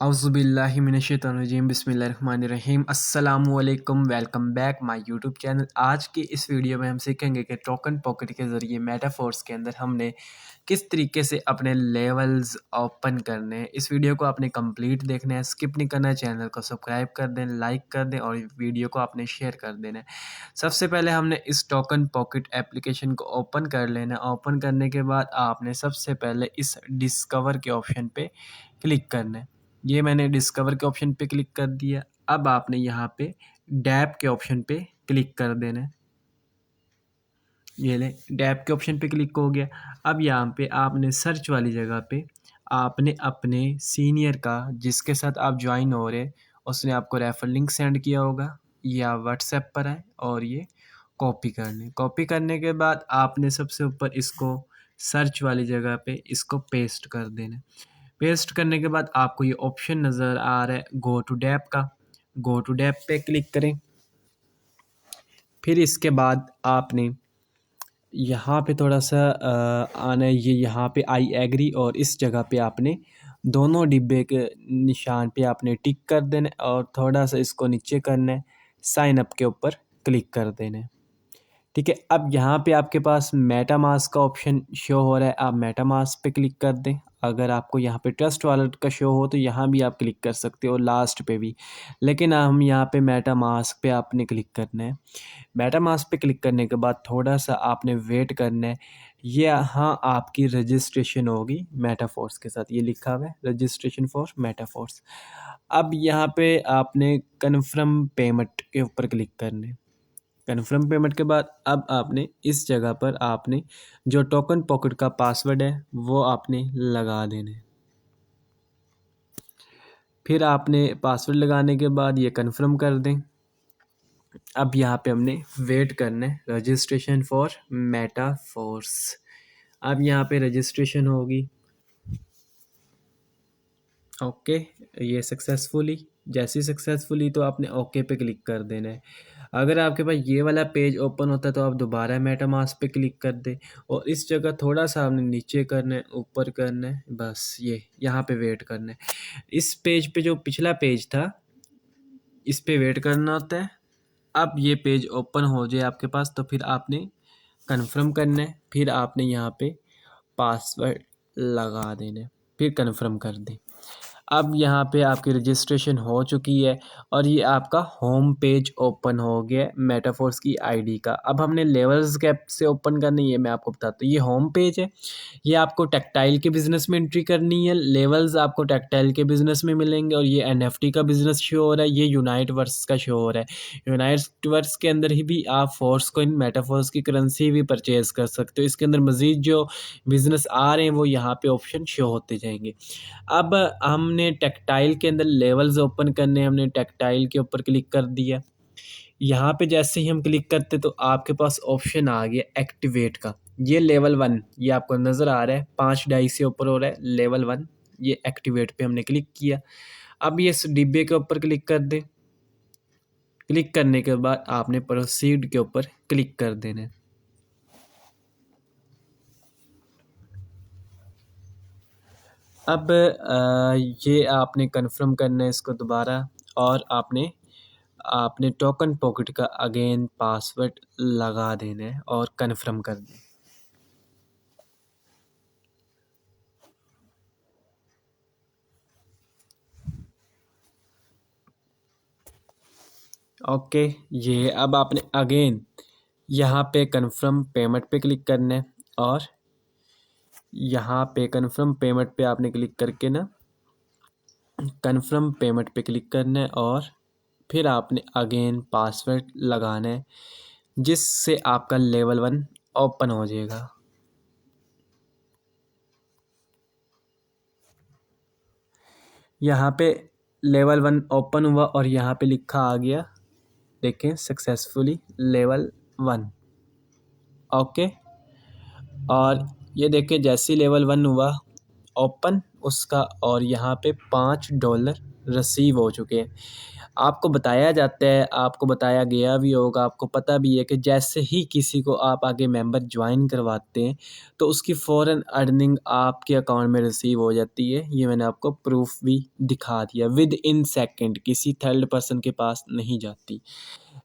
औज़ुबिल्लाहि मिनश्शैतानिर्रजीम बिस्मिल्लाहिर्रहमानिर्रहीम अस्सलामुअलैकुम। Welcome back my YouTube channel. आज की इस वीडियो में हम सीखेंगे कि टोकन पॉकेट के ज़रिए मेटाफोर्स के अंदर हमने किस तरीके से अपने लेवल्स ओपन करने हैं। इस वीडियो को आपने कंप्लीट देखना है, स्किप नहीं करना है। चैनल को सब्सक्राइब कर दें, लाइक कर दें और वीडियो को आपने शेयर कर देना है। सबसे पहले हमने इस टोकन पॉकेट एप्लीकेशन को ओपन कर लेना है। ओपन करने के बाद आपने सबसे पहले इस डिस्कवर के ऑप्शन पे क्लिक करना है। ये मैंने डिस्कवर के ऑप्शन पे क्लिक कर दिया। अब आपने यहाँ पे डैप के ऑप्शन पे क्लिक कर देना है। ये ले डैप के ऑप्शन पे क्लिक हो गया। अब यहाँ पे आपने सर्च वाली जगह पे आपने अपने सीनियर का, जिसके साथ आप ज्वाइन हो रहे, उसने आपको रेफर लिंक सेंड किया होगा, या व्हाट्सएप पर है और ये कॉपी करने। कॉपी करने के बाद आपने सबसे ऊपर इसको सर्च वाली जगह पे इसको पेस्ट कर देना। पेस्ट करने के बाद आपको ये ऑप्शन नज़र आ रहा है गो टू डैप का। गो टू डैप पे क्लिक करें। फिर इसके बाद आपने यहाँ पे थोड़ा सा आना है, ये यहाँ पे आई एग्री, और इस जगह पे आपने दोनों डिब्बे के निशान पे आपने टिक कर देना है और थोड़ा सा इसको नीचे करना है, साइन अप के ऊपर क्लिक कर देना है। ठीक है, अब यहाँ पे आपके पास मेटामास्क का ऑप्शन शो हो रहा है, आप मेटामास्क पे क्लिक कर दें। अगर आपको यहाँ पे ट्रस्ट वॉलेट का शो हो तो यहाँ भी आप क्लिक कर सकते हो, लास्ट पे भी, लेकिन हम यहाँ पे मेटामास्क पे आपने क्लिक करना है। मेटामास्क पे क्लिक करने के बाद थोड़ा सा आपने वेट करना है। ये यहाँ आपकी रजिस्ट्रेशन होगी मेटाफोर्स के साथ, ये लिखा हुआ है रजिस्ट्रेशन फॉर मेटाफोर्स। अब यहाँ पे आपने कन्फर्म पेमेंट के ऊपर क्लिक करना है। कन्फर्म पेमेंट के बाद अब आपने इस जगह पर आपने जो टोकन पॉकेट का पासवर्ड है वो आपने लगा देना है। फिर आपने पासवर्ड लगाने के बाद ये कन्फर्म कर दें। अब यहाँ पे हमने वेट करना है रजिस्ट्रेशन फॉर मेटाफोर्स। अब यहाँ पे रजिस्ट्रेशन होगी। ओके, ये सक्सेसफुली, जैसी सक्सेसफुली तो आपने ओके पे क्लिक कर देना है। अगर आपके पास ये वाला पेज ओपन होता है तो आप दोबारा मेटामास्क पे क्लिक कर दें और इस जगह थोड़ा सा आपने नीचे करना है, ऊपर करना है, बस ये यहाँ पे वेट करना है। इस पेज पे जो पिछला पेज था इस पे वेट करना होता है। अब ये पेज ओपन हो जाए आपके पास तो फिर आपने कन्फर्म करना है। फिर आपने यहाँ पे पासवर्ड लगा देना है, फिर कन्फर्म कर दें। अब यहाँ पे आपकी रजिस्ट्रेशन हो चुकी है और ये आपका होम पेज ओपन हो गया है मेटाफोर्स की आईडी का। अब हमने लेवल्स कैप से ओपन करनी है, मैं आपको बताता हूँ। ये होम पेज है, ये आपको टेक्सटाइल के बिज़नेस में एंट्री करनी है। लेवल्स आपको टेक्सटाइल के बिज़नेस में मिलेंगे और ये एनएफटी का बिज़नेस शो हो रहा है, ये यूनाइट वर्स का शो हो रहा है। यूनाइट वर्स के अंदर ही भी आप फोर्स कोइन मेटाफोर्स की करेंसी भी परचेज़ कर सकते हो। इसके अंदर मज़ीद जो बिज़नेस आ रहे हैं वो यहाँ पे ऑप्शन शो होते जाएंगे। अब हमने टेक्सटाइल के अंदर लेवल्स ओपन करने हैं, हमने टेक्सटाइल के ऊपर क्लिक कर दिया। यहाँ पे जैसे ही हम क्लिक करते तो आपके पास ऑप्शन आ गया एक्टिवेट का। ये लेवल 1, ये आपको नज़र आ रहा है 5 डाई से ऊपर हो रहा है लेवल 1। ये एक्टिवेट पे हमने क्लिक किया। अब ये इस डिब्बे के ऊपर क्लिक कर दें। क्लिक करने के बाद आपने प्रोसीड के ऊपर क्लिक कर देना है। अब ये आपने कन्फर्म करना है इसको दोबारा, और आपने आपने टोकन पॉकेट का अगेन पासवर्ड लगा देना है और कन्फर्म कर दें। ओके, ये अब आपने अगेन यहाँ पे कन्फर्म पेमेंट पे क्लिक करना है और यहाँ पे कन्फर्म पेमेंट पे आपने क्लिक करके ना कन्फर्म पेमेंट पे क्लिक करना है और फिर आपने अगेन पासवर्ड लगाना है, जिससे आपका लेवल 1 ओपन हो जाएगा। यहाँ पे लेवल 1 ओपन हुआ और यहाँ पे लिखा आ गया, देखें, सक्सेसफुली लेवल 1। ओके, और ये देखें जैसे लेवल 1 हुआ ओपन, उसका और यहाँ पे $5 रिसीव हो चुके हैं। आपको बताया जाता है, आपको बताया गया भी होगा, आपको पता भी है कि जैसे ही किसी को आप आगे मेंबर ज्वाइन करवाते हैं तो उसकी फ़ौरन अर्निंग आपके अकाउंट में रिसीव हो जाती है। ये मैंने आपको प्रूफ भी दिखा दिया, विद इन सेकंड, किसी थर्ड पर्सन के पास नहीं जाती।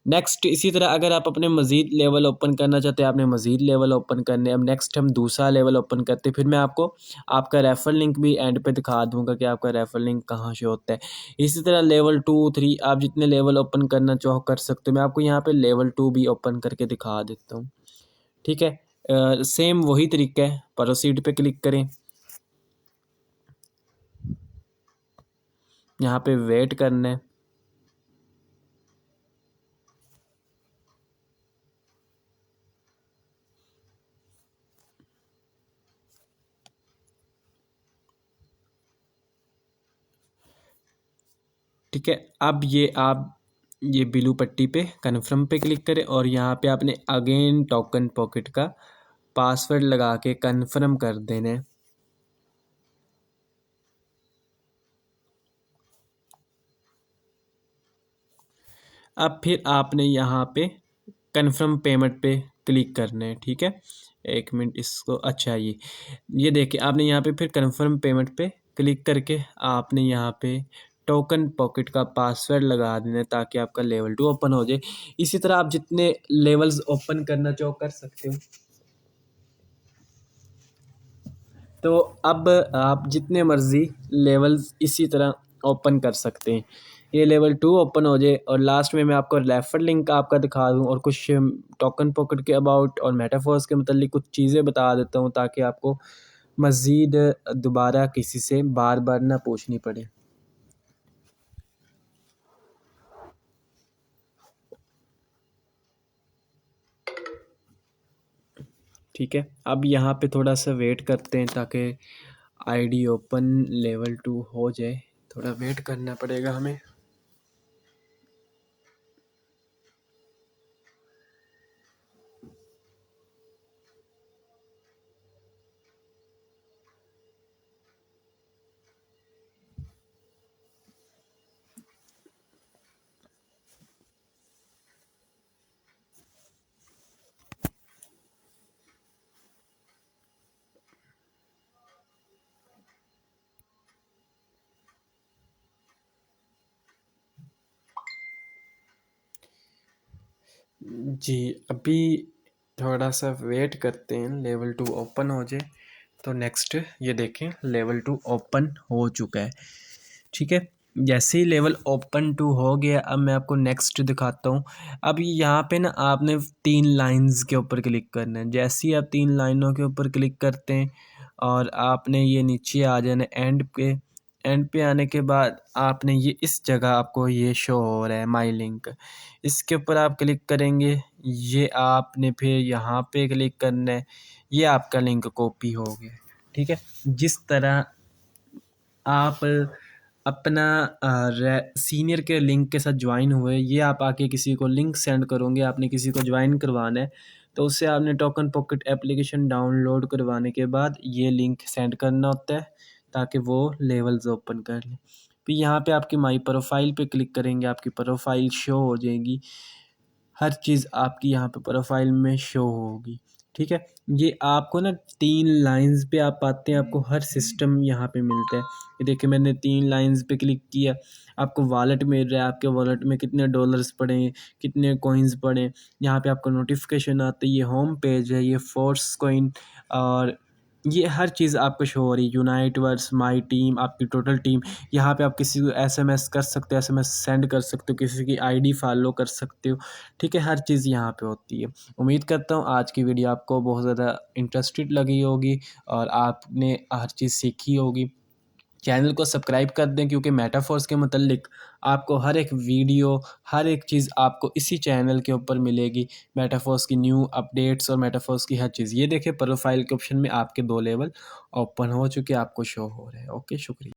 नेक्स्ट इसी तरह अगर आप अपने मज़ीद लेवल ओपन करना चाहते हैं, आपने मज़ीद लेवल ओपन करने, अब नेक्स्ट हम दूसरा लेवल ओपन करते हैं, फिर मैं आपको आपका रेफर लिंक भी एंड पे दिखा दूंगा कि आपका रेफर लिंक कहाँ से होता है। इसी तरह लेवल 2 3 आप जितने लेवल ओपन करना चाहो कर सकते हो। मैं आपको यहाँ पे लेवल 2 भी ओपन करके दिखा देता हूँ, ठीक है। सेम वही तरीका है, प्रोसीड पे क्लिक करें, यहाँ पे वेट करना है। ठीक है, अब ये आप ये ब्लू पट्टी पे कन्फर्म पे क्लिक करें और यहाँ पे आपने अगेन टोकन पॉकेट का पासवर्ड लगा के कन्फर्म कर देना है। अब फिर आपने यहाँ पे कन्फर्म पेमेंट पे क्लिक करना है, ठीक है। एक मिनट इसको, अच्छा ये देखिए आपने यहाँ पे फिर कन्फर्म पेमेंट पे क्लिक करके आपने यहाँ पे टोकन पॉकेट का पासवर्ड लगा देना है ताकि आपका लेवल 2 ओपन हो जाए। इसी तरह आप जितने लेवल्स ओपन करना चाहो कर सकते हो। तो अब आप जितने मर्ज़ी लेवल्स इसी तरह ओपन कर सकते हैं। ये लेवल 2 ओपन हो जाए और लास्ट में मैं आपको रेफर लिंक आपका दिखा दूँ और कुछ टोकन पॉकेट के अबाउट और मेटाफर्स के मतलब कुछ चीज़ें बता देता हूँ ताकि आपको मज़ीद दोबारा किसी से बार बार ना पूछनी पड़े। ठीक है, अब यहाँ पे थोड़ा सा वेट करते हैं ताकि आईडी ओपन लेवल 2 हो जाए। थोड़ा वेट करना पड़ेगा हमें। जी, अभी थोड़ा सा वेट करते हैं लेवल 2 ओपन हो जाए तो नेक्स्ट ये देखें लेवल 2 ओपन हो चुका है, ठीक है। जैसे ही लेवल ओपन 2 हो गया अब मैं आपको नेक्स्ट दिखाता हूँ। अब यहाँ पे ना आपने 3 लाइंस के ऊपर क्लिक करना है। जैसे ही आप 3 लाइनों के ऊपर क्लिक करते हैं और आपने ये नीचे आ जाना एंड पे। एंड पे आने के बाद आपने ये इस जगह आपको ये शो हो रहा है माई लिंक, इसके ऊपर आप क्लिक करेंगे। ये आपने फिर यहाँ पे क्लिक करना है, ये आपका लिंक कॉपी हो गया, ठीक है। जिस तरह आप अपना सीनियर के लिंक के साथ ज्वाइन हुए, ये आप आके किसी को लिंक सेंड करोगे, आपने किसी को ज्वाइन करवाना है तो उससे आपने टोकन पॉकेट एप्लीकेशन डाउनलोड करवाने के बाद ये लिंक सेंड करना होता है ताकि वो लेवल्स ओपन कर लें। फिर यहाँ पे आपकी माई प्रोफाइल पे क्लिक करेंगे, आपकी प्रोफाइल शो हो जाएगी, हर चीज़ आपकी यहाँ पे प्रोफाइल में शो होगी, ठीक है। ये आपको ना 3 लाइंस पे आप पाते हैं, आपको हर सिस्टम यहाँ पे मिलता है। ये देखिए मैंने 3 लाइंस पे क्लिक किया, आपको वॉलेट मिल रहा है, आपके वॉलेट में कितने डॉलर्स पड़े हैं, कितने कॉइन्स पड़े हैं। यहाँ पे आपको नोटिफिकेशन आती है, ये होम पेज है, ये फोर्स कॉइन और ये हर चीज़ आपको शो हो रही है। यूनाइट वर्स माई टीम, आपकी टोटल टीम। यहाँ पे आप किसी को एसएमएस कर सकते हो, एसएमएस सेंड कर सकते हो, किसी की आईडी फॉलो कर सकते हो, ठीक है। हर चीज़ यहाँ पे होती है। उम्मीद करता हूँ आज की वीडियो आपको बहुत ज़्यादा इंटरेस्टेड लगी होगी और आपने हर चीज़ सीखी होगी। चैनल को सब्सक्राइब कर दें क्योंकि मेटाफोर्स के मतलब आपको हर एक वीडियो, हर एक चीज़ आपको इसी चैनल के ऊपर मिलेगी। मेटाफोर्स की न्यू अपडेट्स और मेटाफोर्स की हर चीज़। ये देखिए प्रोफाइल के ऑप्शन में आपके 2 लेवल ओपन हो चुके, आपको शो हो रहे हैं। ओके, शुक्रिया।